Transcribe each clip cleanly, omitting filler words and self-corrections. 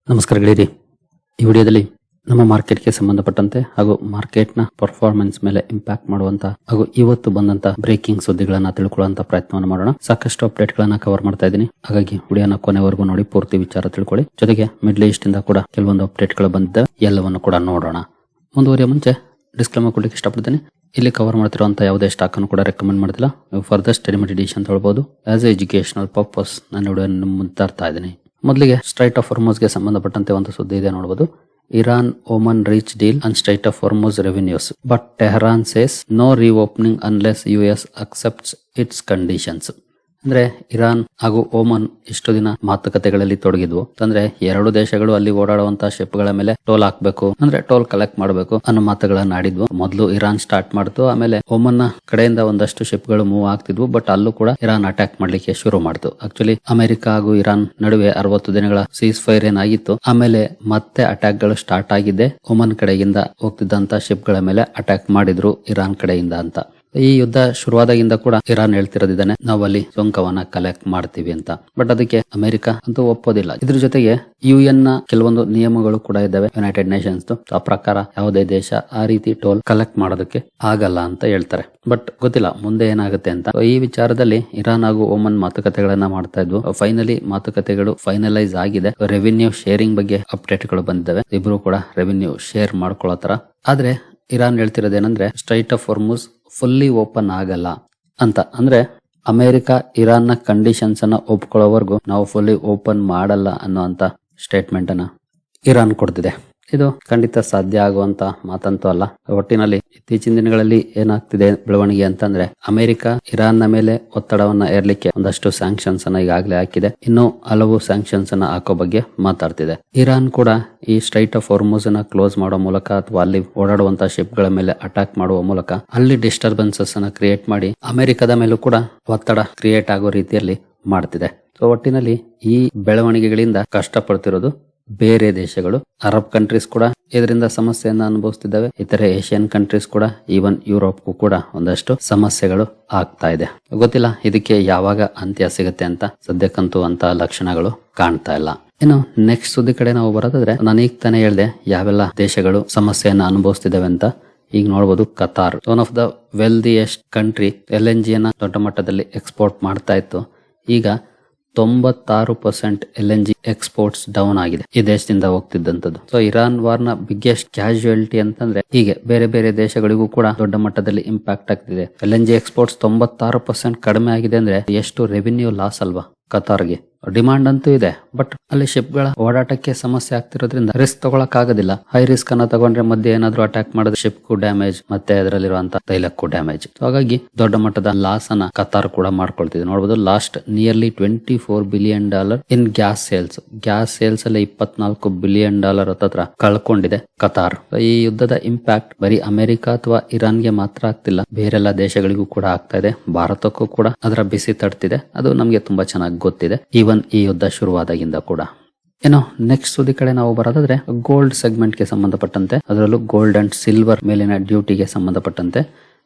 ನಮಸ್ಕಾರ ಗೆಳೆಯರಿ. ಈ ವಿಡಿಯೋದಲ್ಲಿ ನಮ್ಮ ಮಾರ್ಕೆಟ್ಗೆ ಸಂಬಂಧಪಟ್ಟಂತೆ ಹಾಗೂ ಮಾರ್ಕೆಟ್ನ ಪರ್ಫಾರ್ಮೆನ್ಸ್ ಮೇಲೆ ಇಂಪ್ಯಾಕ್ಟ್ ಮಾಡುವಂತ ಹಾಗೂ ಇವತ್ತು ಬಂದಂತ ಬ್ರೇಕಿಂಗ್ ಸುದ್ದಿಗಳನ್ನ ತಿಳ್ಕೊಳ್ಳುವಂತ ಪ್ರಯತ್ನವನ್ನು ಮಾಡೋಣ. ಸಾಕಷ್ಟು ಅಪ್ಡೇಟ್ ಗಳನ್ನ ಕವರ್ ಮಾಡ್ತಾ ಇದ್ದೀನಿ, ಹಾಗಾಗಿ ವಿಡಿಯೋನ ಕೊನೆವರೆಗೂ ನೋಡಿ ಪೂರ್ತಿ ವಿಚಾರ ತಿಳ್ಕೊಳ್ಳಿ. ಜೊತೆಗೆ ಮಿಡ್ಲ್ ಈಸ್ಟ್ ಇಂದ ಕೂಡ ಕೆಲವೊಂದು ಅಪ್ಡೇಟ್ ಗಳು ಬಂದಿದೆ, ಎಲ್ಲವನ್ನು ಕೂಡ ನೋಡೋಣ. ಮುಂದುವರಿಯ ಮುಂಚೆ ಡಿಸ್ಕ್ಲೇಮರ್ ಕೊಡ್ಲಿಕ್ಕೆ ಇಷ್ಟಪಡ್ತೀನಿ. ಇಲ್ಲಿ ಕವರ್ ಮಾಡ್ತಿರುವಂತ ಯಾವುದೇ ಸ್ಟಾಕ್ ಅನ್ನು ಕೂಡ ರೆಕಮೆಂಡ್ ಮಾಡ್ತಿಲ್ಲ. ನೀವು ಫರ್ದರ್ ಸ್ಟಡಿ ಮಾಡಿ ಡಿಸಿಷನ್ ತಗೊಳ್ಬಹುದು. ಆಸ್ ಎ ಎಜುಕೇಶನಲ್ ಪರ್ಪಸ್ ನಾನು ವಿಡಿಯೋ ಮುಂದೆ ತರ್ತಾ ಇದ್ದೀನಿ. ಮೊದಲಿಗೆ ಸ್ಟ್ರೈಟ್ ಆಫ್ ಹಾರ್ಮುಜ್ಗೆ ಸಂಬಂಧಪಟ್ಟಂತೆ ಒಂದು ಸುದ್ದಿ ಇದೆ ನೋಡಬಹುದು. Iran Oman reach deal on Strait of Hormuz revenues but Tehran says no reopening unless US accepts its conditions. ಅಂದ್ರೆ ಇರಾನ್ ಹಾಗೂ ಓಮನ್ ಇಷ್ಟು ದಿನ ಮಾತುಕತೆಗಳಲ್ಲಿ ತೊಡಗಿದ್ವು. ಅಂದ್ರೆ ಎರಡು ದೇಶಗಳು ಅಲ್ಲಿ ಓಡಾಡುವಂತಹ ಶಿಪ್ ಗಳ ಮೇಲೆ ಟೋಲ್ ಹಾಕ್ಬೇಕು, ಅಂದ್ರೆ ಟೋಲ್ ಕಲೆಕ್ಟ್ ಮಾಡಬೇಕು ಅನ್ನೋ ಮಾತುಗಳನ್ನ ಆಡಿದ್ವು. ಮೊದಲು ಇರಾನ್ ಸ್ಟಾರ್ಟ್ ಮಾಡ್ತು, ಆಮೇಲೆ ಓಮನ್ ನ ಕಡೆಯಿಂದ ಒಂದಷ್ಟು ಶಿಪ್ ಗಳು ಮೂವ್ ಆಗ್ತಿದ್ವು. ಬಟ್ ಅಲ್ಲೂ ಕೂಡ ಇರಾನ್ ಅಟ್ಯಾಕ್ ಮಾಡ್ಲಿಕ್ಕೆ ಶುರು ಮಾಡ್ತು. ಆಕ್ಚುಲಿ ಅಮೆರಿಕ ಹಾಗೂ ಇರಾನ್ ನಡುವೆ 60 ದಿನಗಳ ಸೀಸ್ ಫೈರ್ ಏನಾಗಿತ್ತು, ಆಮೇಲೆ ಮತ್ತೆ ಅಟ್ಯಾಕ್ ಗಳು ಸ್ಟಾರ್ಟ್ ಆಗಿದೆ. ಓಮನ್ ಕಡೆಯಿಂದ ಹೋಗ್ತಿದ್ದಂತ ಶಿಪ್ ಗಳ ಮೇಲೆ ಅಟ್ಯಾಕ್ ಮಾಡಿದ್ರು ಇರಾನ್ ಕಡೆಯಿಂದ ಅಂತ. ಈ ಯುದ್ಧ ಶುರುವಾದಾಗಿಂದ ಕೂಡ ಇರಾನ್ ಹೇಳ್ತಿರೋದಿದ್ದಾನೆ, ನಾವು ಅಲ್ಲಿ ಸುಂಕವನ್ನ ಕಲೆಕ್ಟ್ ಮಾಡ್ತೀವಿ ಅಂತ. ಬಟ್ ಅದಕ್ಕೆ ಅಮೆರಿಕ ಅಂತೂ ಒಪ್ಪೋದಿಲ್ಲ. ಇದ್ರ ಜೊತೆಗೆ UN ನ ಕೆಲವೊಂದು ನಿಯಮಗಳು ಕೂಡ ಇದ್ದಾವೆ, ಯುನೈಟೆಡ್ ನೇಷನ್ಸ್. ಆ ಪ್ರಕಾರ ಯಾವುದೇ ದೇಶ ಆ ರೀತಿ ಟೋಲ್ ಕಲೆಕ್ಟ್ ಮಾಡೋದಕ್ಕೆ ಆಗಲ್ಲ ಅಂತ ಹೇಳ್ತಾರೆ. ಬಟ್ ಗೊತ್ತಿಲ್ಲ ಮುಂದೆ ಏನಾಗುತ್ತೆ ಅಂತ. ಈ ವಿಚಾರದಲ್ಲಿ ಇರಾನ್ ಹಾಗೂ ಓಮನ್ ಮಾತುಕತೆಗಳನ್ನ ಮಾಡ್ತಾ ಇದ್ವು. ಫೈನಲಿ ಮಾತುಕತೆಗಳು ಫೈನಲೈಸ್ ಆಗಿದೆ. ರೆವಿನ್ಯೂ ಶೇರಿಂಗ್ ಬಗ್ಗೆ ಅಪ್ಡೇಟ್ ಗಳು ಬಂದಿದ್ದಾವೆ. ಇಬ್ರು ಕೂಡ ರೆವಿನ್ಯೂ ಶೇರ್ ಮಾಡ್ಕೊಳ್ಳೋತರ. ಆದ್ರೆ ಇರಾನ್ ಹೇಳ್ತಿರೋದೇನಂದ್ರೆ Strait of Hormuz fully open ಆಗಲ್ಲ ಅಂತ. ಅಂದ್ರೆ ಅಮೆರಿಕ ಇರಾನ್ ನ ಕಂಡೀಷನ್ಸ್ ಅನ್ನ ಒಪ್ಕೊಳ್ಳೋವರೆಗೂ ನಾವು ಫುಲ್ಲಿ ಓಪನ್ ಮಾಡಲ್ಲ ಅನ್ನೋ ಅಂತ ಸ್ಟೇಟ್ಮೆಂಟ್ ಅನ್ನ ಇರಾನ್ ಕೊಡ್ತಿದೆ. ಇದು ಖಂಡಿತ ಸಾಧ್ಯ ಆಗುವಂತ ಮಾತಂತೂ ಅಲ್ಲ. ಒಟ್ಟಿನಲ್ಲಿ ಇತ್ತೀಚಿನ ದಿನಗಳಲ್ಲಿ ಏನಾಗ್ತಿದೆ ಬೆಳವಣಿಗೆ ಅಂತಂದ್ರೆ, ಅಮೆರಿಕ ಇರಾನ್ ನ ಮೇಲೆ ಒತ್ತಡವನ್ನ ಏರ್ಲಿಕ್ಕೆ ಒಂದಷ್ಟು ಸ್ಯಾಂಕ್ಷನ್ಸ್ ಅನ್ನ ಈಗಾಗಲೇ ಹಾಕಿದೆ. ಇನ್ನು ಹಲವು ಸ್ಯಾಂಕ್ಷನ್ಸ್ ಅನ್ನ ಹಾಕೋ ಬಗ್ಗೆ ಮಾತಾಡ್ತಿದೆ. ಇರಾನ್ ಕೂಡ ಈ ಸ್ಟ್ರೈಟ್ ಆಫ್ ಹಾರ್ಮುಜ್ ಅನ್ನ ಕ್ಲೋಸ್ ಮಾಡೋ ಮೂಲಕ ಅಥವಾ ಅಲ್ಲಿ ಓಡಾಡುವಂತಹ ಶಿಪ್ ಗಳ ಮೇಲೆ ಅಟ್ಯಾಕ್ ಮಾಡುವ ಮೂಲಕ ಅಲ್ಲಿ ಡಿಸ್ಟರ್ಬೆನ್ಸಸ್ ಅನ್ನ ಕ್ರಿಯೇಟ್ ಮಾಡಿ ಅಮೆರಿಕದ ಮೇಲೂ ಕೂಡ ಒತ್ತಡ ಕ್ರಿಯೇಟ್ ಆಗೋ ರೀತಿಯಲ್ಲಿ ಮಾಡ್ತಿದೆ. ಸೊ ಒಟ್ಟಿನಲ್ಲಿ ಈ ಬೆಳವಣಿಗೆಗಳಿಂದ ಕಷ್ಟಪಡ್ತಿರೋದು ಬೇರೆ ದೇಶಗಳು. ಅರಬ್ ಕಂಟ್ರೀಸ್ ಕೂಡ ಇದರಿಂದ ಸಮಸ್ಯೆಯನ್ನ ಅನುಭವಿಸ್ತಿದ್ದಾವೆ. ಇತರೆ ಏಷ್ಯನ್ ಕಂಟ್ರೀಸ್ ಕೂಡ, ಈವನ್ ಯುರೋಪ್ಗೂ ಕೂಡ ಒಂದಷ್ಟು ಸಮಸ್ಯೆಗಳು ಆಗ್ತಾ ಇದೆ. ಗೊತ್ತಿಲ್ಲ ಇದಕ್ಕೆ ಯಾವಾಗ ಅಂತ್ಯ ಸಿಗುತ್ತೆ ಅಂತ. ಸದ್ಯಕ್ಕಂತೂ ಅಂತ ಲಕ್ಷಣಗಳು ಕಾಣ್ತಾ ಇಲ್ಲ. ಇನ್ನು ನೆಕ್ಸ್ಟ್ ಸುದ್ದಿ ಕಡೆ ನಾವು ಬರೋದಾದ್ರೆ, ನಾನೀಗ ತಾನೇ ಹೇಳ್ದೆ ಯಾವೆಲ್ಲ ದೇಶಗಳು ಸಮಸ್ಯೆಯನ್ನ ಅನುಭವಿಸ್ತಿದ್ದಾವೆ ಅಂತ. ಈಗ ನೋಡಬಹುದು, Qatar one of the wealthiest country LNG ನ ದೊಡ್ಡ ಮಟ್ಟದಲ್ಲಿ ಎಕ್ಸ್ಪೋರ್ಟ್ ಮಾಡ್ತಾ ಇತ್ತು. ಈಗ 96% LNG ಎಕ್ಸ್ಪೋರ್ಟ್ಸ್ ಡೌನ್ ಆಗಿದೆ ಈ ದೇಶದಿಂದ ಹೋಗ್ತಿದ್ದಂಥದ್ದು. ಸೊ ಇರಾನ್ ವಾರ್ ನ ಬಿಗ್ಗೆಸ್ಟ್ ಕ್ಯಾಶುಯಾಲಿಟಿ ಅಂತಂದ್ರೆ ಹೀಗೆ ಬೇರೆ ಬೇರೆ ದೇಶಗಳಿಗೂ ಕೂಡ ದೊಡ್ಡ ಮಟ್ಟದಲ್ಲಿ ಇಂಪ್ಯಾಕ್ಟ್ ಆಗ್ತಿದೆ. LNG ಎಕ್ಸ್ಪೋರ್ಟ್ಸ್ 96% ಕಡಿಮೆ ಆಗಿದೆ ಅಂದ್ರೆ ಎಷ್ಟು ರೆವಿನ್ಯೂ ಲಾಸ್ ಅಲ್ವಾ ಕತಾರ್ಗೆ. ಡಿಮಾಂಡ್ ಅಂತೂ ಇದೆ, ಬಟ್ ಅಲ್ಲಿ ಶಿಪ್ ಗಳ ಓಡಾಟಕ್ಕೆ ಸಮಸ್ಯೆ ಆಗ್ತಿರೋದ್ರಿಂದ ರಿಸ್ಕ್ ತಗೊಳಕ್ ಆಗೋದಿಲ್ಲ. ಹೈ ರಿಸ್ಕ್ ಅನ್ನ ತಗೊಂಡ್ರೆ ಮಧ್ಯೆ ಏನಾದ್ರೂ ಅಟ್ಯಾಕ್ ಮಾಡಿದ್ರೆ ಶಿಪ್ ಗೂ ಡ್ಯಾಮೇಜ್, ಮತ್ತೆ ಅದರಲ್ಲಿರುವಂತಹ ತೈಲಕ್ಕೂ ಡ್ಯಾಮೇಜ್. ಹಾಗಾಗಿ ದೊಡ್ಡ ಮಟ್ಟದ ಲಾಸ್ ಅನ್ನ ಕತಾರ್ ಕೂಡ ಮಾಡ್ಕೊಳ್ತಿದೆ. ನೋಡಬಹುದು, ಲಾಸ್ಟ್ ನಿಯರ್ಲಿ $24 ಬಿಲಿಯನ್ ಇನ್ ಗ್ಯಾಸ್ ಸೇಲ್ಸ್ ಅಲ್ಲಿ $24 ಬಿಲಿಯನ್ ಹತ್ರ ಕಳ್ಕೊಂಡಿದೆ ಕತಾರ್. ಈ ಯುದ್ಧದ ಇಂಪ್ಯಾಕ್ಟ್ ಬರೀ ಅಮೆರಿಕ ಅಥವಾ ಇರಾನ್ಗೆ ಮಾತ್ರ ಆಗ್ತಿಲ್ಲ, ಬೇರೆಲ್ಲ ದೇಶಗಳಿಗೂ ಕೂಡ ಆಗ್ತಾ ಇದೆ. ಭಾರತಕ್ಕೂ ಕೂಡ ಅದರ ಬಿಸಿ ತಡ್ತಿದೆ. ಅದು ನಮ್ಗೆ ತುಂಬಾ ಚೆನ್ನಾಗಿ ಗೊತ್ತಿದೆ, ಈವನ್ ಈ ಯುದ್ಧ ಶುರುವಾದಾಗಿಂದ ಕೂಡ. ಏನೋ ನೆಕ್ಸ್ಟ್ ಸುದ್ದಿ ಕಡೆ ನಾವು ಬರೋದಾದ್ರೆ, ಗೋಲ್ಡ್ ಸೆಗ್ಮೆಂಟ್ ಗೆ ಸಂಬಂಧಪಟ್ಟಂತೆ, ಅದರಲ್ಲೂ ಗೋಲ್ಡ್ ಅಂಡ್ ಸಿಲ್ವರ್ ಮೇಲಿನ ಡ್ಯೂಟಿಗೆ ಸಂಬಂಧಪಟ್ಟಂತೆ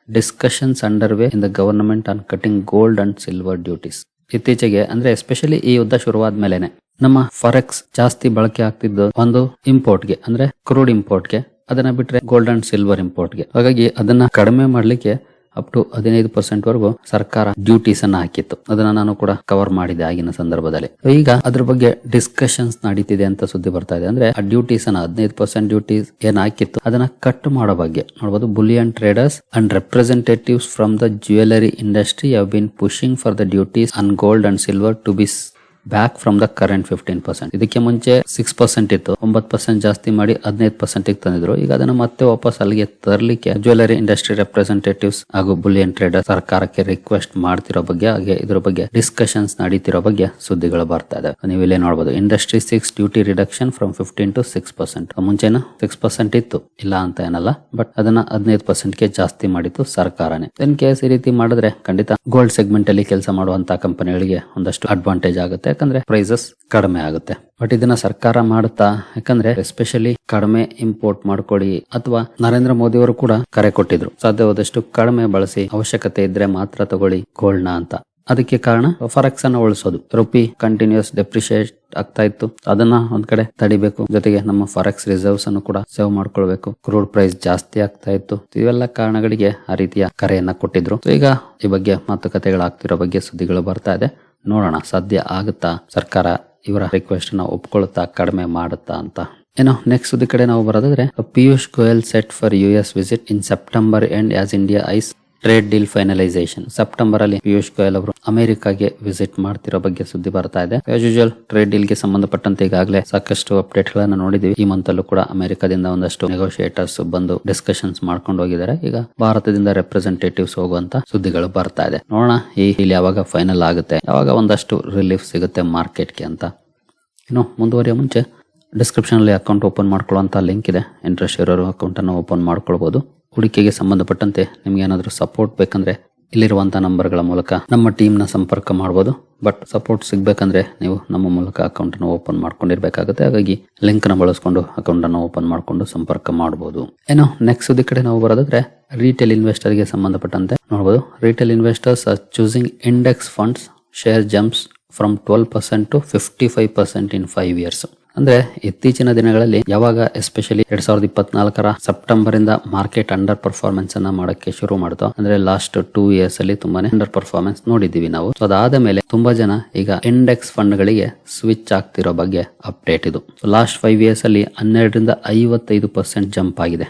discussions under way in the government on cutting gold and silver duties. ಇತ್ತೀಚೆಗೆ ಅಂದ್ರೆ ಎಸ್ಪೆಷಲಿ ಈ ಯುದ್ಧ ಶುರುವಾದ ಮೇಲೆನೆ ನಮ್ಮ ಫಾರೆಕ್ಸ್ ಜಾಸ್ತಿ ಬಳಕೆ ಆಗ್ತಿದ್ದು ಒಂದು ಇಂಪೋರ್ಟ್ಗೆ, ಅಂದ್ರೆ ಕ್ರೂಡ್ ಇಂಪೋರ್ಟ್ಗೆ. ಅದನ್ನ ಬಿಟ್ರೆ ಗೋಲ್ಡ್ ಅಂಡ್ ಸಿಲ್ವರ್ ಇಂಪೋರ್ಟ್ಗೆ. ಹಾಗಾಗಿ ಅದನ್ನ ಕಡಿಮೆ ಮಾಡ್ಲಿಕ್ಕೆ ಅಪ್ ಟು 15% ವರೆಗೂ ಸರ್ಕಾರ ಡ್ಯೂಟೀಸ್ ಅನ್ನ ಹಾಕಿತ್ತು. ಅದನ್ನ ನಾನು ಕೂಡ ಕವರ್ ಮಾಡಿದೆ ಆಗಿನ ಸಂದರ್ಭದಲ್ಲಿ. ಈಗ ಅದ್ರ ಬಗ್ಗೆ ಡಿಸ್ಕಷನ್ಸ್ ನಡೀತಿದೆ ಅಂತ ಸುದ್ದಿ ಬರ್ತಾ ಇದೆ. ಅಂದ್ರೆ ಆ ಡ್ಯೂಟೀಸ್ ಅನ್ನ 15% ಡ್ಯೂಟೀಸ್ ಏನ್ ಹಾಕಿತ್ತು ಅದನ್ನ ಕಟ್ ಮಾಡೋ ಬಗ್ಗೆ ನೋಡಬಹುದು. Bullion traders and representatives from the jewellery industry have been pushing for the duties on gold and silver to be back from the current 15%. ಇದಕ್ಕೆ ಮುಂಚೆ 6% ಇತ್ತು, 9% ಜಾಸ್ತಿ ಮಾಡಿ 15% ತಂದಿದ್ರು. ಈಗ ಅದನ್ನ ಮತ್ತೆ ವಾಪಸ್ ಅಲ್ಲಿಗೆ ತರಲಿಕ್ಕೆ ಜ್ಯುವೆಲರಿ ಇಂಡಸ್ಟ್ರಿ ರೆಪ್ರೆಸೆಂಟೇಟಿವ್ಸ್ ಹಾಗೂ ಬುಲಿಯನ್ ಟ್ರೇಡರ್ ಸರ್ಕಾರಕ್ಕೆ ರಿಕ್ವೆಸ್ಟ್ ಮಾಡ್ತಿರೋ ಬಗ್ಗೆ, ಹಾಗೆ ಇದ್ರ ಬಗ್ಗೆ ಡಿಸ್ಕಷನ್ಸ್ ನಡೀತಿರೋ ಬಗ್ಗೆ ಸುದ್ದಿಗಳು ಬರ್ತಾ ಇದೆ. ನೀವು ಇಲ್ಲೇ ನೋಡಬಹುದು, industry 6 duty reduction from 15 to 6%. ಮುಂಚೆನ 6% ಇತ್ತು, ಇಲ್ಲ ಅಂತ ಏನಲ್ಲ, ಬಟ್ ಅದನ್ನ 15%ಗೆ ಜಾಸ್ತಿ ಮಾಡಿತ್ತು ಸರ್ಕಾರನೇ. ಇನ್ ಕೇಸ್ ಈ ರೀತಿ ಮಾಡಿದ್ರೆ ಖಂಡಿತ ಗೋಲ್ಡ್ ಸೆಗ್ಮೆಂಟ್ ಅಲ್ಲಿ ಕೆಲಸ ಮಾಡುವಂತಹ ಕಂಪನಿಗಳಿಗೆ ಒಂದಷ್ಟು ಅಡ್ವಾಂಟೇಜ್ ಆಗುತ್ತೆ, ಯಾಕಂದ್ರೆ ಪ್ರೈಸಸ್ ಕಡಿಮೆ ಆಗುತ್ತೆ. ಬಟ್ ಇದನ್ನ ಸರ್ಕಾರ ಮಾಡುತ್ತಾ, ಯಾಕಂದ್ರೆ ಎಸ್ಪೆಷಲಿ ಕಡಿಮೆ ಇಂಪೋರ್ಟ್ ಮಾಡ್ಕೊಳ್ಳಿ, ಅಥವಾ ನರೇಂದ್ರ ಮೋದಿ ಅವರು ಕೂಡ ಕರೆ ಕೊಟ್ಟಿದ್ರು ಸಾಧ್ಯವಾದಷ್ಟು ಕಡಿಮೆ ಬಳಸಿ, ಅವಶ್ಯಕತೆ ಇದ್ರೆ ಮಾತ್ರ ತಗೊಳ್ಳಿ ಗೋಲ್ಡ್ ನ ಅಂತ. ಅದಕ್ಕೆ ಕಾರಣ ಫಾರೆಕ್ಸ್ ಅನ್ನ ಉಳಿಸೋದು. ರುಪಿ ಕಂಟಿನ್ಯೂಸ್ ಡೆಪ್ರಿಶಿಯೇಟ್ ಆಗ್ತಾ ಇತ್ತು, ಅದನ್ನ ಒಂದ್ ಕಡೆ ತಡಿಬೇಕು, ಜೊತೆಗೆ ನಮ್ಮ ಫಾರೆಕ್ಸ್ ರಿಸರ್ವ್ಸ್ ಅನ್ನು ಕೂಡ ಸೇವ್ ಮಾಡ್ಕೊಳ್ಬೇಕು. ಕ್ರೂಡ್ ಪ್ರೈಸ್ ಜಾಸ್ತಿ ಆಗ್ತಾ ಇತ್ತು. ಇವೆಲ್ಲ ಕಾರಣಗಳಿಗೆ ಆ ರೀತಿಯ ಕರೆಯನ್ನ ಕೊಟ್ಟಿದ್ರು. ಈಗ ಈ ಬಗ್ಗೆ ಮಾತುಕತೆಗಳಾಗ್ತಿರೋ ಬಗ್ಗೆ ಸುದ್ದಿಗಳು ಬರ್ತಾ ಇದೆ. ನೋಡೋಣ ಸಾಧ್ಯ ಆಗುತ್ತಾ, ಸರ್ಕಾರ ಇವರ ರಿಕ್ವೆಸ್ಟ್ ನ ಒಪ್ಕೊಳುತ್ತಾ, ಕಡಿಮೆ ಮಾಡುತ್ತಾ ಅಂತ. ಏನೋ ನೆಕ್ಸ್ಟ್ ಸುದ್ದಿ ಕಡೆ ನಾವು ಬರೋದಾದ್ರೆ, Piyush Goyal set for US visit in September end as India eyes trade deal finalisation. September ಅಲ್ಲಿ ಪಿಯೂಷ್ ಗೋಯಲ್ ಅವರು ಅಮೆರಿಕಾಗೆ ವಿಸಿಟ್ ಮಾಡ್ತಿರೋ ಬಗ್ಗೆ ಸುದ್ದಿ ಬರ್ತಾ ಇದೆ. ಆಸ್ ಯೂಶುವಲ್ ಟ್ರೇಡ್ ಡೀಲ್ ಗೆ ಸಂಬಂಧಪಟ್ಟಂತೆ ಈಗಾಗಲೇ ಸಾಕಷ್ಟು ಅಪ್ಡೇಟ್ ಗಳನ್ನ ನೋಡಿದೀವಿ. ಈ ಮಂತ್ ಅಲ್ಲೂ ಕೂಡ ಅಮೆರಿಕದಿಂದ ಒಂದಷ್ಟು ನೆಗೋಷಿಯೇಟರ್ಸ್ ಬಂದು ಡಿಸ್ಕಷನ್ಸ್ ಮಾಡ್ಕೊಂಡು ಹೋಗಿದ್ದಾರೆ. ಈಗ ಭಾರತದಿಂದ ರೆಪ್ರೆಸೆಂಟೇಟಿವ್ಸ್ ಹೋಗುವಂತ ಸುದ್ದಿಗಳು ಬರ್ತಾ ಇದೆ. ನೋಡೋಣ ಈ ಡೀಲ್ ಯಾವಾಗ ಫೈನಲ್ ಆಗುತ್ತೆ, ಯಾವಾಗ ಒಂದಷ್ಟು ರಿಲೀಫ್ ಸಿಗುತ್ತೆ ಮಾರ್ಕೆಟ್ಗೆ ಅಂತ. ಇನ್ನು ಮುಂದುವರಿಯೋ ಮುಂಚೆ ಡಿಸ್ಕ್ರಿಪ್ಷನ್ ಅಲ್ಲಿ ಅಕೌಂಟ್ ಓಪನ್ ಮಾಡ್ಕೊಳ್ಳುವಂತ ಲಿಂಕ್ ಇದೆ. ಇಂಟ್ರೆಸ್ಟ್ ಇರೋರು ಅಕೌಂಟ್ ಅನ್ನು ಓಪನ್ ಮಾಡ್ಕೊಳ್ಬಹುದು. ಹೂಡಿಕೆಗೆ ಸಂಬಂಧಪಟ್ಟಂತೆ ನಿಮ್ಗೆ ಏನಾದರೂ ಸಪೋರ್ಟ್ ಬೇಕಂದ್ರೆ ಇಲ್ಲಿರುವಂತಹ ನಂಬರ್ಗಳ ಮೂಲಕ ನಮ್ಮ ಟೀಮ್ ನ ಸಂಪರ್ಕ ಮಾಡಬಹುದು. ಬಟ್ ಸಪೋರ್ಟ್ ಸಿಗ್ಬೇಕಂದ್ರೆ ನೀವು ನಮ್ಮ ಮೂಲಕ ಅಕೌಂಟ್ ಅನ್ನು ಓಪನ್ ಮಾಡ್ಕೊಂಡಿರ್ಬೇಕಾಗುತ್ತೆ. ಹಾಗಾಗಿ ಲಿಂಕ್ ನ ಬಳಸ್ಕೊಂಡು ಅಕೌಂಟ್ ಅನ್ನು ಓಪನ್ ಮಾಡ್ಕೊಂಡು ಸಂಪರ್ಕ ಮಾಡಬಹುದು. ಏನೋ ನೆಕ್ಸ್ಟ್ ಸುದ್ದಿ ಕಡೆ ನಾವು ಬರೋದಾದ್ರೆ, ರಿಟೇಲ್ ಇನ್ವೆಸ್ಟರ್ ಗೆ ಸಂಬಂಧಪಟ್ಟಂತೆ ನೋಡಬಹುದು. Retail investors are choosing index funds share jumps from 12% to 55% in 5 years. ಅಂದ್ರೆ ಇತ್ತೀಚಿನ ದಿನಗಳಲ್ಲಿ ಯಾವಾಗ ಎಸ್ಪೆಷಲಿ 2024 ಸೆಪ್ಟೆಂಬರ್ ಇಂದ ಮಾರ್ಕೆಟ್ ಅಂಡರ್ ಪರ್ಫಾರ್ಮೆನ್ಸ್ ಅನ್ನ ಮಾಡಕ್ಕೆ ಶುರು ಮಾಡ್ತೋ, ಅಂದ್ರೆ ಲಾಸ್ಟ್ 2 years ಅಲ್ಲಿ ತುಂಬಾನೇ ಅಂಡರ್ ಪರ್ಫಾರ್ಮೆನ್ಸ್ ನೋಡಿದೀವಿ ನಾವು. ಸೊ ಅದಾದ ಮೇಲೆ ತುಂಬಾ ಜನ ಈಗ ಇಂಡೆಕ್ಸ್ ಫಂಡ್ ಗಳಿಗೆ ಸ್ವಿಚ್ ಆಗ್ತಿರೋ ಬಗ್ಗೆ ಅಪ್ಡೇಟ್ ಇದು. ಲಾಸ್ಟ್ 5 years ಅಲ್ಲಿ 12% ರಿಂದ 55% ಜಂಪ್ ಆಗಿದೆ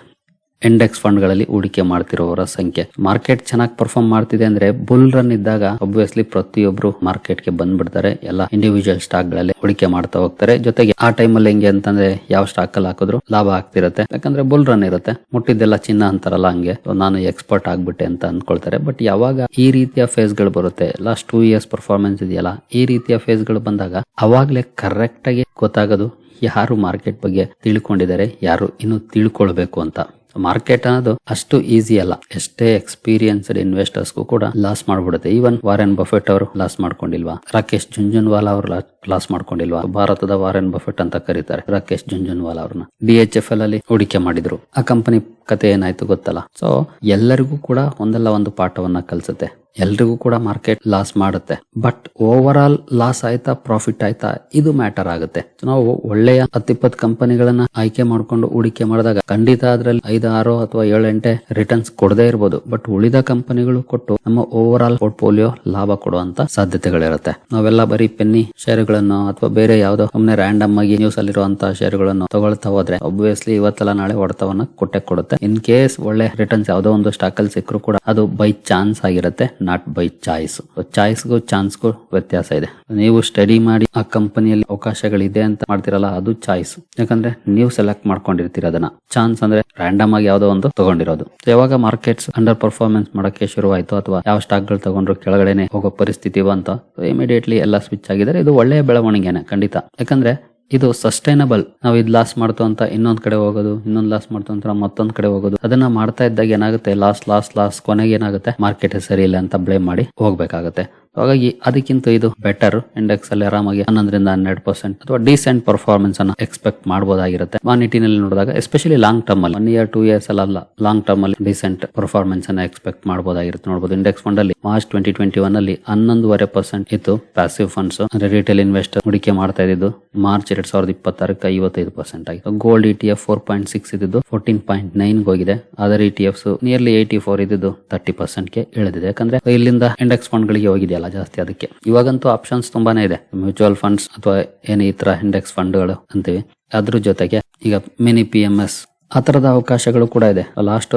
ಇಂಡೆಕ್ಸ್ ಫಂಡ್ ಗಳಲ್ಲಿ ಹೂಡಿಕೆ ಮಾಡ್ತಿರೋವರ ಸಂಖ್ಯೆ. ಮಾರ್ಕೆಟ್ ಚೆನ್ನಾಗಿ ಪರ್ಫಾರ್ಮ್ ಮಾಡ್ತಿದೆ ಅಂದ್ರೆ ಬುಲ್ ರನ್ ಇದ್ದಾಗ ಒಬ್ವಿಯಸ್ಲಿ ಪ್ರತಿಯೊಬ್ರು ಮಾರ್ಕೆಟ್ ಗೆ ಬಂದ್ಬಿಡ್ತಾರೆ. ಎಲ್ಲ ಇಂಡಿವಿಜುವಲ್ ಸ್ಟಾಕ್ ಗಳಲ್ಲಿ ಹೂಡಿಕೆ ಮಾಡ್ತಾ ಹೋಗ್ತಾರೆ. ಜೊತೆಗೆ ಆ ಟೈಮ್ ಅಲ್ಲಿ ಹೆಂಗೆ ಅಂತಂದ್ರೆ ಯಾವ ಸ್ಟಾಕ್ ಅಲ್ಲಿ ಹಾಕಿದ್ರು ಲಾಭ ಆಗ್ತಿರತ್ತೆ, ಯಾಕಂದ್ರೆ ಬುಲ್ ರನ್ ಇರುತ್ತೆ. ಮುಟ್ಟಿದ್ದೆಲ್ಲ ಚಿನ್ನ ಅಂತಾರಲ್ಲ, ಹಂಗೆ ನಾನು ಎಕ್ಸ್ಪರ್ಟ್ ಆಗ್ಬಿಟ್ಟೆ ಅಂತ ಅನ್ಕೊಳ್ತಾರೆ. ಬಟ್ ಯಾವಾಗ ಈ ರೀತಿಯ ಫೇಸ್ ಗಳು ಬರುತ್ತೆ, ಲಾಸ್ಟ್ 2 years ಪರ್ಫಾರ್ಮೆನ್ಸ್ ಇದೆಯಲ್ಲ, ಈ ರೀತಿಯ ಫೇಸ್ ಗಳು ಬಂದಾಗ ಅವಾಗ್ಲೇ ಕರೆಕ್ಟ್ ಆಗಿ ಗೊತ್ತಾಗೋದು ಯಾರು ಮಾರ್ಕೆಟ್ ಬಗ್ಗೆ ತಿಳ್ಕೊಂಡಿದ್ದಾರೆ, ಯಾರು ಇನ್ನು ತಿಳ್ಕೊಳ್ಬೇಕು ಅಂತ. ಮಾರ್ಕೆಟ್ ಅನ್ನೋದು ಅಷ್ಟು ಈಸಿ ಅಲ್ಲ. ಎಷ್ಟೇ ಎಕ್ಸ್ಪೀರಿಯನ್ಸ್ಡ್ ಇನ್ವೆಸ್ಟರ್ಸ್ಗೂ ಕೂಡ ಲಾಸ್ ಮಾಡ್ಬಿಡುತ್ತೆ. ಈವನ್ ವಾರೆನ್ ಬಫೆಟ್ ಅವರು ಲಾಸ್ ಮಾಡ್ಕೊಂಡಿಲ್ವಾ, ರಾಕೇಶ್ ಜುಂಜುನ್ವಾಲಾ ಅವರು ಲಾಸ್ ಮಾಡ್ಕೊಂಡಿಲ್ವಾ. ಭಾರತದ ವಾರೆನ್ ಬಫೆಟ್ ಅಂತ ಕರೀತಾರೆ ರಾಕೇಶ್ ಜುಂಜುನ್ವಾಲಾ ಅವ್ರನ್ನ. DHFL ಅಲ್ಲಿ ಹೂಡಿಕೆ ಮಾಡಿದ್ರು. ಆ ಕಂಪನಿ ಕತೆ ಏನಾಯ್ತು ಗೊತ್ತಲ್ಲ. ಸೊ ಎಲ್ಲರಿಗೂ ಕೂಡ ಒಂದಲ್ಲ ಒಂದು ಪಾಠವನ್ನ ಕಲಿಸುತ್ತೆ. ಎಲ್ರಿಗೂ ಕೂಡ ಮಾರ್ಕೆಟ್ ಲಾಸ್ ಮಾಡುತ್ತೆ. ಬಟ್ ಓವರ್ ಆಲ್ ಲಾಸ್ ಆಯ್ತಾ ಪ್ರಾಫಿಟ್ ಆಯ್ತಾ ಇದು ಮ್ಯಾಟರ್ ಆಗುತ್ತೆ. ನಾವು ಒಳ್ಳೆಯ 10-20 ಕಂಪನಿಗಳನ್ನ ಆಯ್ಕೆ ಮಾಡ್ಕೊಂಡು ಹೂಡಿಕೆ ಮಾಡಿದಾಗ ಖಂಡಿತ ಅದ್ರಲ್ಲಿ 5, 6 ಅಥವಾ 7, 8 ರಿಟರ್ನ್ಸ್ ಕೊಡದೇ ಇರಬಹುದು. ಬಟ್ ಉಳಿದ ಕಂಪನಿಗಳು ಕೊಟ್ಟು ನಮ್ಮ ಓವರ್ ಆಲ್ ಪೋರ್ಟ್ಫೋಲಿಯೋ ಲಾಭ ಕೊಡುವಂತ ಸಾಧ್ಯತೆಗಳಿರುತ್ತೆ. ನಾವೆಲ್ಲ ಬರೀ ಪೆನ್ನಿ ಶೇರುಗಳನ್ನು ಅಥವಾ ಬೇರೆ ಯಾವ್ದೋ ಸುಮ್ಮನೆ ರ್ಯಾಂಡಮ್ ಆಗಿ ನ್ಯೂಸ್ ಅಲ್ಲಿರುವಂತಹ ಶೇರುಗಳನ್ನು ತಗೊಳ್ತಾ ಹೋದ್ರೆ ಒಬ್ವಿಯಸ್ಲಿ ಇವತ್ತಲ್ಲ ನಾಳೆ ಹೊಡೆತವನ್ನ ಕೊಡುತ್ತೆ. ಇನ್ ಕೇಸ್ ಒಳ್ಳೆ ರಿಟರ್ನ್ಸ್ ಯಾವ್ದೋ ಒಂದು ಸ್ಟಾಕ್ ಅಲ್ಲಿ ಸಿಕ್ಕರು ಕೂಡ ಅದು ಬೈ ಚಾನ್ಸ್ ಆಗಿರುತ್ತೆ, ನಾಟ್ ಬೈ ಚಾಯ್ಸ್. ಚಾಯ್ಸ್ಗೂ ಚಾನ್ಸ್ಗೂ ವ್ಯತ್ಯಾಸ ಇದೆ. ನೀವು ಸ್ಟಡಿ ಮಾಡಿ ಆ ಕಂಪನಿಯಲ್ಲಿ ಅವಕಾಶಗಳಿದೆ ಅಂತ ಮಾಡ್ತಿರಲ್ಲ, ಅದು ಚಾಯ್ಸ್. ಯಾಕಂದ್ರೆ ನೀವು ಸೆಲೆಕ್ಟ್ ಮಾಡ್ಕೊಂಡಿರ್ತೀರ ಅದನ್ನ. ಚಾನ್ಸ್ ಅಂದ್ರೆ ರ್ಯಾಂಡಮ್ ಆಗಿ ಯಾವ್ದೋ ಒಂದು ತಗೊಂಡಿರೋದು. ಯಾವಾಗ ಮಾರ್ಕೆಟ್ಸ್ ಅಂಡರ್ ಪರ್ಫಾರ್ಮೆನ್ಸ್ ಮಾಡಕ್ಕೆ ಶುರು ಆಯ್ತು ಅಥವಾ ಯಾವ ಸ್ಟಾಕ್ ಗಳು ತಗೊಂಡ್ರು ಕೆಳಗಡೆನೆ ಹೋಗೋ ಪರಿಸ್ಥಿತಿ ಬಂತ, ಇಮಿಡಿಯೇಟ್ಲಿ ಎಲ್ಲ ಸ್ವಿಚ್ ಆಗಿದ್ದಾರೆ. ಇದು ಒಳ್ಳೆಯ ಬೆಳವಣಿಗೆನೆ ಖಂಡಿತ. ಯಾಕಂದ್ರೆ ಇದು ಸಸ್ಟೈನಬಲ್. ನಾವು ಇದ್ ಲಾಸ್ ಮಾಡ್ತು ಅಂತ ಇನ್ನೊಂದ್ ಕಡೆ ಹೋಗೋದು, ಇನ್ನೊಂದ್ ಲಾಸ್ ಮಾಡ್ತು ಅಂತ ಮತ್ತೊಂದ್ ಕಡೆ ಹೋಗೋದು, ಅದನ್ನ ಮಾಡ್ತಾ ಇದ್ದಾಗ ಏನಾಗುತ್ತೆ, ಲಾಸ್ ಕೊನೆಗೆ ಏನಾಗುತ್ತೆ, ಮಾರ್ಕೆಟ್ ಸರಿ ಇಲ್ಲ ಅಂತ ಬ್ಲೇಮ್ ಮಾಡಿ ಹೋಗ್ಬೇಕಾಗತ್ತೆ. ಹಾಗಾಗಿ ಅದಕ್ಕಿಂತ ಇದು ಬೆಟರ್. ಇಂಡೆಕ್ಸ್ ಅಲ್ಲಿ ಆರಾಮಾಗಿ 11 ರಿಂದ 12% ಅಥವಾ ಡಿಸೆಂಟ್ ಪರ್ಫಾರ್ಮೆನ್ಸ್ ಅನ್ನ ಎಕ್ಸ್ಪೆಕ್ಟ್ ಮಾಡಬಹುದಾಗಿರುತ್ತೆ. ಆ ನಿಟ್ಟಿನಲ್ಲಿ ನೋಡಿದಾಗ ಎಸ್ಪೆಷಲಿ ಲಾಂಗ್ ಟರ್ಮ್ ಅಲ್ಲಿ 1 year 2 years ಅಲ್ಲ, ಲಾಂಗ್ ಟರ್ಮ್ ಅಲ್ಲಿ ಡಿಸೆಂಟ್ ಪರ್ಫಾರ್ಮೆನ್ಸ್ ಅನ್ನ ಎಕ್ಸ್ಪೆಕ್ಟ್ ಮಾಡಬಹುದಾಗಿರುತ್ತೆ. ನೋಡಬಹುದು ಇಂಡೆಕ್ಸ್ ಫಂಡ್ ಅಲ್ಲಿ ಮಾರ್ಚ್ 2021 ಅಲ್ಲಿ 11.5% ಇತ್ತು ಪ್ಯಾಸಿವ್ ಫಂಡ್ಸ್, ಅಂದ್ರೆ ರಿಟೇಲ್ ಇನ್ವೆಸ್ಟರ್ ಹೂಡಿಕೆ ಮಾಡ್ತಾ ಇದ್ದು. ಮಾರ್ಚ್ 2026ಕ್ಕೆ 55% ಆಗಿದೆ. ಗೋಲ್ಡ್ ETF 4.6 ಇದ್ದು 14.9 ಹೋಗಿದೆ. ಅದರ್ ETFs ನಿಯರ್ಲಿ 84 ಇದ್ದು 30% ಗೆ ಇಳಿದಿದೆ. ಯಾಕಂದ್ರೆ ಇಲ್ಲಿಂದ ಇಂಡೆಕ್ಸ್ ಫಂಡ್ ಗಳಿಗೆ ಹೋಗಿದೆಯಲ್ಲ ಜಾಸ್ತಿ. ಅದಕ್ಕೆ ಇವಾಗಂತೂ ಆಪ್ಷನ್ಸ್ ತುಂಬಾನೇ ಇದೆ. ಮ್ಯೂಚುವಲ್ ಫಂಡ್ಸ್ ಅಥವಾ ಏನೇ ಈ ತರ ಇಂಡೆಕ್ಸ್ ಫಂಡ್ಗಳು ಅಂತೀವಿ, ಅದ್ರ ಜೊತೆಗೆ ಈಗ ಮಿನಿ PMS ಆ ತರದ ಅವಕಾಶಗಳು ಕೂಡ ಇದೆ. ಲಾಸ್ಟ್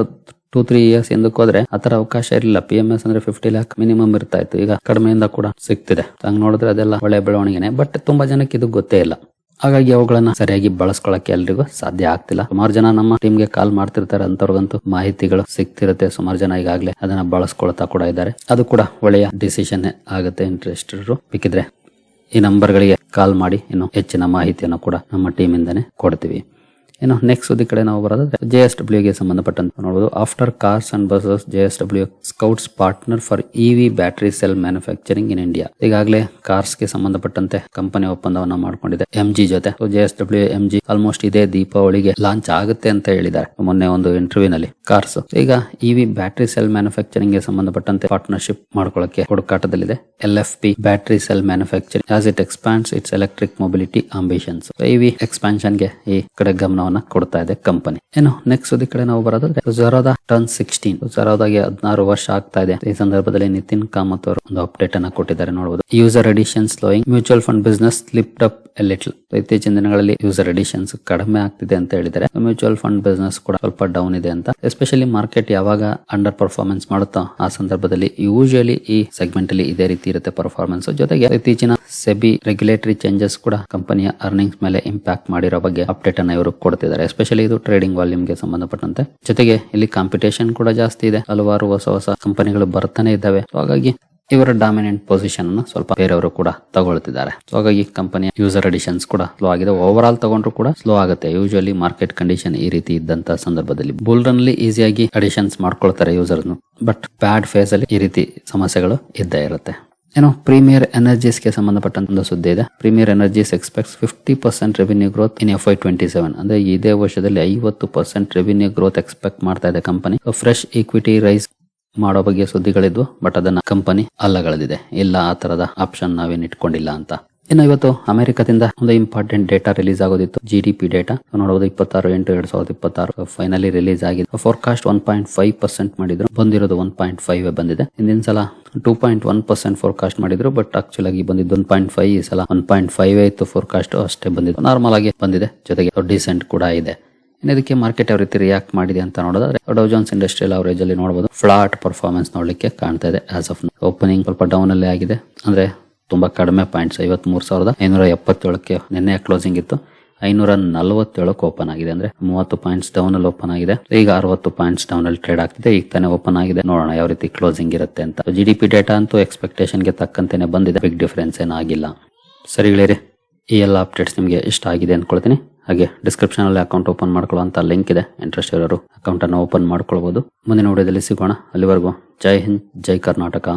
2-3 years ಎಂದಕ್ಕೆ ಹೋದ್ರೆ ಆತರ ಅವಕಾಶ ಇರಲಿಲ್ಲ. PMS ಅಂದ್ರೆ 50 lakh ಮಿನಿಮಮ್ ಇರ್ತಾ ಇತ್ತು. ಈಗ ಕಡಿಮೆಯಿಂದ ಕೂಡ ಸಿಗ್ತಿದೆ. ಹಂಗ್ ನೋಡಿದ್ರೆ ಅದೆಲ್ಲ ಒಳ್ಳೆ ಬೆಳವಣಿಗೆನೆ. ಬಟ್ ತುಂಬಾ ಜನಕ್ಕೆ ಇದು ಗೊತ್ತೇ ಇಲ್ಲ. ಹಾಗಾಗಿ ಅವುಗಳನ್ನ ಸರಿಯಾಗಿ ಬಳಸ್ಕೊಳಕ್ಕೆ ಎಲ್ರಿಗೂ ಸಾಧ್ಯ ಆಗ್ತಿಲ್ಲ. ಸುಮಾರು ಜನ ನಮ್ಮ ಟೀಮ್ಗೆ ಕಾಲ್ ಮಾಡ್ತಿರ್ತಾರೆ, ಅಂತವ್ರಿಗಂತೂ ಮಾಹಿತಿಗಳು ಸಿಗ್ತಿರುತ್ತೆ. ಸುಮಾರು ಜನ ಈಗಾಗಲೇ ಅದನ್ನ ಬಳಸ್ಕೊಳ್ತಾ ಕೂಡ ಇದ್ದಾರೆ. ಅದು ಕೂಡ ಒಳ್ಳೆಯ ಡಿಸಿಷನ್ ಆಗುತ್ತೆ. ಇಂಟ್ರೆಸ್ಟ್ ಬೇಕಿದ್ರೆ ಈ ನಂಬರ್ಗಳಿಗೆ ಕಾಲ್ ಮಾಡಿ ಇನ್ನೂ ಹೆಚ್ಚಿನ ಮಾಹಿತಿಯನ್ನು ಕೂಡ ನಮ್ಮ ಟೀಮ್ ಇಂದಾನೆ ಕೊಡ್ತೀವಿ. ಇನ್ನು ನೆಕ್ಸ್ಟ್ ಸುದ್ದಿ ಕಡೆ ನಾವು ಬರೋದಾದ್ರೆ JSW ಗೆ ಸಂಬಂಧಪಟ್ಟಂತೆ ನೋಡಬಹುದು. After cars and buses JSW scouts partner for EV battery cell manufacturing in India. ಈಗಾಗಲೇ ಕಾರ್ಸ್ ಗೆ ಸಂಬಂಧಪಟ್ಟಂತೆ ಕಂಪನಿ ಒಪ್ಪಂದವನ್ನ ಮಾಡ್ಕೊಂಡಿದೆ MG ಜೊತೆ. JSW MG ಆಲ್ಮೋಸ್ಟ್ ಇದೇ ದೀಪಾವಳಿಗೆ ಲಾಂಚ್ ಆಗುತ್ತೆ ಅಂತ ಹೇಳಿದ್ದಾರೆ ಮೊನ್ನೆ ಒಂದು ಇಂಟರ್ವ್ಯೂ ನಲ್ಲಿ. ಕಾರ್ಸ್ ಈಗ EV ಬ್ಯಾಟರಿ ಸೆಲ್ ಮ್ಯಾನುಫ್ಯಾಕ್ಚರಿಂಗ್ ಗೆ ಸಂಬಂಧಪಟ್ಟಂತೆ ಪಾರ್ಟ್ನರ್ಶಿಪ್ ಮಾಡ್ಕೊಳ್ಳಕ್ಕೆ ಹುಡುಕಾಟದಲ್ಲಿದೆ. LFP battery cell manufacturing as it expands its electric mobility ambitions. EV expansion ಗೆ ಈ ಕಡೆ ಗಮನವನ್ನ ಕೊಡ್ತಾ ಇದೆ ಕಂಪನಿ. ಏನು ನೆಕ್ಸ್ಟ್ ಸುದ್ದಿ ಕಡೆ ನಾವು ಬರೋದಾದ್ರೆ ಝೆರೋದಾ ಟರ್ನ್ 16. ಝೆರೋದಾಗೆ 16 ವರ್ಷ ಆಗ್ತಾ ಇದೆ. ಈ ಸಂದರ್ಭದಲ್ಲಿ ನಿತಿನ್ ಕಾಮತ್ ಅವರು ಒಂದು ಅಪ್ಡೇಟ್ ಅನ್ನ ಕೊಟ್ಟಿದ್ದಾರೆ ನೋಡಬಹುದು. User addition slowing, mutual fund business slipped up A little. ಇತ್ತೀಚಿನ ದಿನಗಳಲ್ಲಿ ಯೂಸರ್ ಅಡಿಷನ್ಸ್ ಕಡಿಮೆ ಆಗ್ತಿದೆ ಅಂತ ಹೇಳಿದ್ದಾರೆ. ಮ್ಯೂಚುವಲ್ ಫಂಡ್ ಬಿಸ್ನೆಸ್ ಕೂಡ ಸ್ವಲ್ಪ ಡೌನ್ ಇದೆ ಅಂತ. ಎಸ್ಪೆಷಲಿ ಮಾರ್ಕೆಟ್ ಯಾವಾಗ ಅಂಡರ್ ಪರ್ಫಾರ್ಮೆನ್ಸ್ ಮಾಡುತ್ತೋ ಆ ಸಂದರ್ಭದಲ್ಲಿ ಯೂಶುವಲಿ ಈ ಸೆಗ್ಮೆಂಟ್ ಅಲ್ಲಿ ಇದೇ ರೀತಿ ಇರುತ್ತೆ ಪರ್ಫಾರ್ಮೆನ್ಸ್. ಜೊತೆಗೆ ಇತ್ತೀಚಿನ ಸೆಬಿ ರೆಗ್ಯುಲೇಟರಿ ಚೇಂಜಸ್ ಕೂಡ ಕಂಪನಿಯ ಅರ್ನಿಂಗ್ಸ್ ಮೇಲೆ ಇಂಪ್ಯಾಕ್ಟ್ ಮಾಡಿರೋ ಬಗ್ಗೆ ಅಪ್ಡೇಟ್ ಅನ್ನ ಇವರು ಕೊಡ್ತಿದ್ದಾರೆ. ಎಸ್ಪೆಷಲಿ ಇದು ಟ್ರೇಡಿಂಗ್ ವಾಲ್ಯೂಮ್ ಗೆ ಸಂಬಂಧಪಟ್ಟಂತೆ. ಜೊತೆಗೆ ಇಲ್ಲಿ ಕಾಂಪಿಟೇಷನ್ ಕೂಡ ಜಾಸ್ತಿ ಇದೆ. ಹಲವಾರು ಹೊಸ ಕಂಪನಿಗಳು ಬರ್ತಾನೆ ಇದ್ದಾವೆ. ಹಾಗಾಗಿ ಇವರ ಡಾಮಿನೆಂಟ್ ಪೊಸಿಷನ್ ಅನ್ನು ಸ್ವಲ್ಪ ಬೇರೆಯವರು ಕೂಡ ತಗೊಳ್ತಿದ್ದಾರೆ. ಹಾಗಾಗಿ ಕಂಪನಿಯ ಯೂಸರ್ ಅಡಿಷನ್ಸ್ ಕೂಡ ಸ್ಲೋ ಆಗಿದೆ. ಓವರ್ ಆಲ್ ತಗೊಂಡ್ರು ಕೂಡ ಸ್ಲೋ ಆಗುತ್ತೆ. ಯೂಶುವಲಿ ಮಾರ್ಕೆಟ್ ಕಂಡೀಷನ್ ಈ ರೀತಿ ಇದ್ದಂತ ಸಂದರ್ಭದಲ್ಲಿ ಬುಲ್ ರನ್ ಅಲ್ಲಿ ಈಸಿಯಾಗಿ ಅಡಿಷನ್ಸ್ ಮಾಡ್ಕೊಳ್ತಾರೆ ಯೂಸರ್. ಬಟ್ ಬ್ಯಾಡ್ ಫೇಸ್ ಅಲ್ಲಿ ಈ ರೀತಿ ಸಮಸ್ಯೆಗಳು ಇದ್ದೇ ಇರುತ್ತೆ. ಏನೋ ಪ್ರೀಮಿಯರ್ ಎನರ್ಜೀಸ್ ಗೆ ಸಂಬಂಧಪಟ್ಟಂತ ಒಂದು ಸುದ್ದಿ ಇದೆ. Premier Energies expects 50% revenue growth in FY27. ಅಂದ್ರೆ ಇದೇ ವರ್ಷದಲ್ಲಿ 50% ರೆವಿನ್ಯೂ ಗ್ರೋತ್ ಎಕ್ಸ್ಪೆಕ್ಟ್ ಮಾಡ್ತಾ ಇದೆ ಕಂಪನಿ. ಫ್ರೆಶ್ ಈಕ್ವಿಟಿ ರೈಸ್ ಮಾಡೋ ಬಗ್ಗೆ ಸುದ್ದಿಗಳಿದ್ವು, ಬಟ್ ಅದನ್ನ ಕಂಪನಿ ಅಲ್ಲಗಳೆದಿದೆ. ಇಲ್ಲ, ಆ ತರದ ಆಪ್ಷನ್ ನಾವೇನ್ ಇಟ್ಕೊಂಡಿಲ್ಲ ಅಂತ. ಇನ್ನು ಇವತ್ತು ಅಮೆರಿಕದಿಂದ ಒಂದು ಇಂಪಾರ್ಟೆಂಟ್ ಡೇಟಾ ರಿಲೀಸ್ ಆಗೋದಿತ್ತು. GDP ಡೇಟಾ ನೋಡಬಹುದು. 26/8/2026 ಫೈನಲಿ ರಿಲೀಸ್ ಆಗಿದೆ. ಫೋರ್ಕಾಸ್ಟ್ 1.5% ಮಾಡಿದ್ರು, ಬಂದಿರೋದು 1.5 ಬಂದಿದೆ. ಹಿಂದಿನ ಸಲ 2.1% ಫೋರ್ಕಾಸ್ಟ್ ಮಾಡಿದ್ರು, ಬಟ್ ಆಕ್ಚುಲ್ ಆಗಿ ಬಂದಿದ್ದು 1.5. ಈ ಸಲ 1.5 ಇತ್ತು ಫೋರ್ಕಾಸ್ಟ್, ಅಷ್ಟೇ ಬಂದಿದ್ದು. ನಾರ್ಮಲ್ ಆಗಿ ಬಂದಿದೆ. ಜೊತೆಗೆ ಡಿಸೆಂಟ್ ಕೂಡ ಇದೆ. ಇದಕ್ಕೆ ಮಾರ್ಕೆಟ್ ಯಾವ ರೀತಿ ರಿಯಾಕ್ಟ್ ಮಾಡಿದೆ ಅಂತ ನೋಡೋದಾದ್ರೆ ಡೌ ಜೋನ್ಸ್ ಇಂಡಸ್ಟ್ರಿಯಲ್ ಅವರೇಜ್ ಅಲ್ಲಿ ನೋಡಬಹುದು ಫ್ಲಾಟ್ ಪರ್ಫಾರ್ಮೆನ್ಸ್ ನೋಡ್ಲಿಕ್ಕೆ ಕಾಣ್ತಾ ಇದೆ. ಆಸ್ ಆಫ್ ಓಪನಿಂಗ್ ಸ್ವಲ್ಪ ಡೌನ್ ಅಲ್ಲೇ ಆಗಿದೆ. ಅಂದ್ರೆ ತುಂಬಾ ಕಡಿಮೆ ಪಾಯಿಂಟ್ಸ್. 53,577ಕ್ಕೆ ನಿನ್ನೆ ಕ್ಲೋಸಿಂಗ್ ಇತ್ತು. 547ಕ್ಕೆ ಓಪನ್ ಆಗಿದೆ. ಅಂದ್ರೆ 30 ಪಾಯಿಂಟ್ಸ್ ಡೌನ್ ಅಲ್ಲಿ ಓಪನ್ ಆಗಿದೆ. ಈಗ 60 ಪಾಯಿಂಟ್ಸ್ ಡೌನ್ ಅಲ್ಲಿ ಟ್ರೇಡ್ ಆಗ್ತಿದೆ. ಈಗ ತಾನೇ ಓಪನ್ ಆಗಿದೆ. ನೋಡೋಣ ಯಾವ ರೀತಿ ಕ್ಲೋಸಿಂಗ್ ಇರುತ್ತೆ ಅಂತ. GDP ಡೇಟಾ ಅಂತೂ ಎಕ್ಸ್ಪೆಕ್ಟೇಷನ್ ಗೆ ತಕ್ಕಂತೆನೆ ಬಂದಿದೆ. ಬಿಗ್ ಡಿಫರೆನ್ಸ್ ಏನಾಗಿಲ್ಲ. ಸರಿ ಗೆಳೆಯರೆ, ಈ ಎಲ್ಲ ಅಪ್ಡೇಟ್ಸ್ ನಿಮಗೆ ಇಷ್ಟ ಆಗಿದೆ ಅನ್ಕೊಳ್ತೀನಿ. ಹಾಗೆ ಡಿಸ್ಕ್ರಿಪ್ಷನ್ ಅಲ್ಲಿ ಅಕೌಂಟ್ ಓಪನ್ ಮಾಡ್ಕೊಳ್ಳುವಂತ ಲಿಂಕ್ ಇದೆ. ಇಂಟ್ರೆಸ್ಟ್ ಇರೋರು ಅಕೌಂಟ್ ಅನ್ನು ಓಪನ್ ಮಾಡ್ಕೊಳ್ಬಹುದು. ಮುಂದಿನ ವಿಡಿಯೋದಲ್ಲಿ ಸಿಗೋಣ. ಅಲ್ಲಿವರೆಗೂ ಜೈ ಹಿಂದ್, ಜೈ ಕರ್ನಾಟಕ.